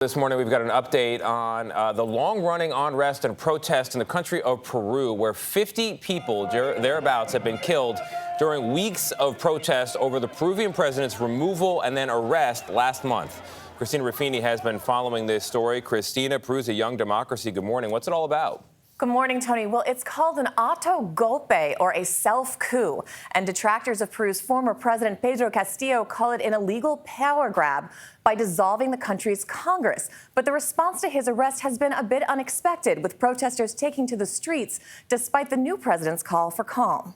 This morning, we've got an update on the long-running unrest and protest in the country of Peru, where 50 people thereabouts have been killed during weeks of protest over the Peruvian president's removal and then arrest last month. Christina Ruffini has been following this story. Christina, Peru's a young democracy. Good morning. What's it all about? Good morning, Tony. Well, it's called an auto golpe, or a self-coup, and detractors of Peru's former president Pedro Castillo call it an illegal power grab by dissolving the country's Congress. But the response to his arrest has been a bit unexpected, with protesters taking to the streets despite the new president's call for calm.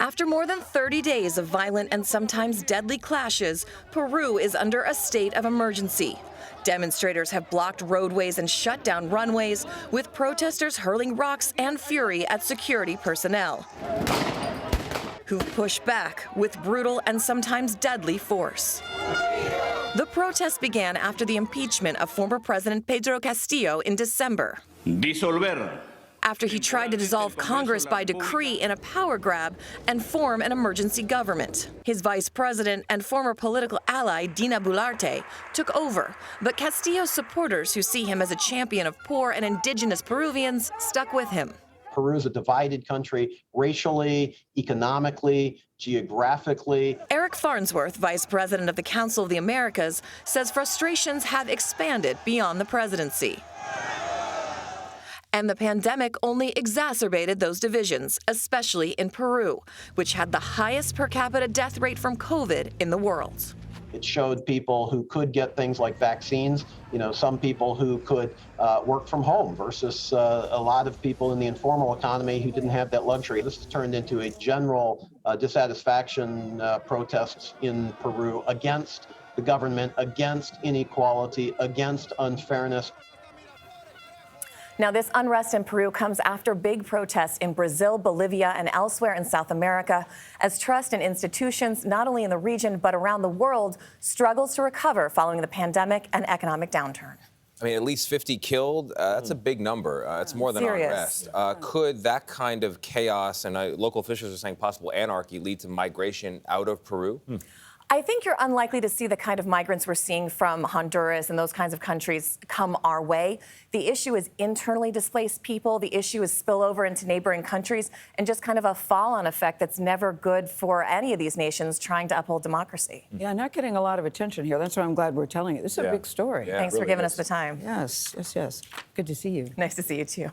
After more than 30 days of violent and sometimes deadly clashes, Peru is under a state of emergency. Demonstrators have blocked roadways and shut down runways, with protesters hurling rocks and fury at security personnel, who've pushed back with brutal and sometimes deadly force. The protests began after the impeachment of former President Pedro Castillo in December, after he tried to dissolve Congress by decree in a power grab and form an emergency government. His vice president and former political ally, Dina Boluarte, took over, but Castillo's supporters, who see him as a champion of poor and indigenous Peruvians, stuck with him. Peru is a divided country, racially, economically, geographically. Eric Farnsworth, vice president of the Council of the Americas, says frustrations have expanded beyond the presidency. And the pandemic only exacerbated those divisions, especially in Peru, which had the highest per capita death rate from COVID in the world. It showed people who could get things like vaccines, some people who could work from home versus a lot of people in the informal economy who didn't have that luxury. This has turned into a general dissatisfaction protests in Peru against the government, against inequality, against unfairness. Now, this unrest in Peru comes after big protests in Brazil, Bolivia, and elsewhere in South America, as trust in institutions, not only in the region but around the world, struggles to recover following the pandemic and economic downturn. I mean, at least 50 killed. That's a big number. It's more than Serious. unrest. Could that kind of chaos, and local officials are saying possible anarchy, lead to migration out of Peru? I think you're unlikely to see the kind of migrants we're seeing from Honduras and those kinds of countries come our way. The issue is internally displaced people. The issue is spillover into neighboring countries and just kind of a fall-on effect that's never good for any of these nations trying to uphold democracy. Yeah, not getting a lot of attention here. That's why I'm glad we're telling it. This is a big story. Yeah, Thanks for giving us the time. Yes. Good to see you. Nice to see you, too.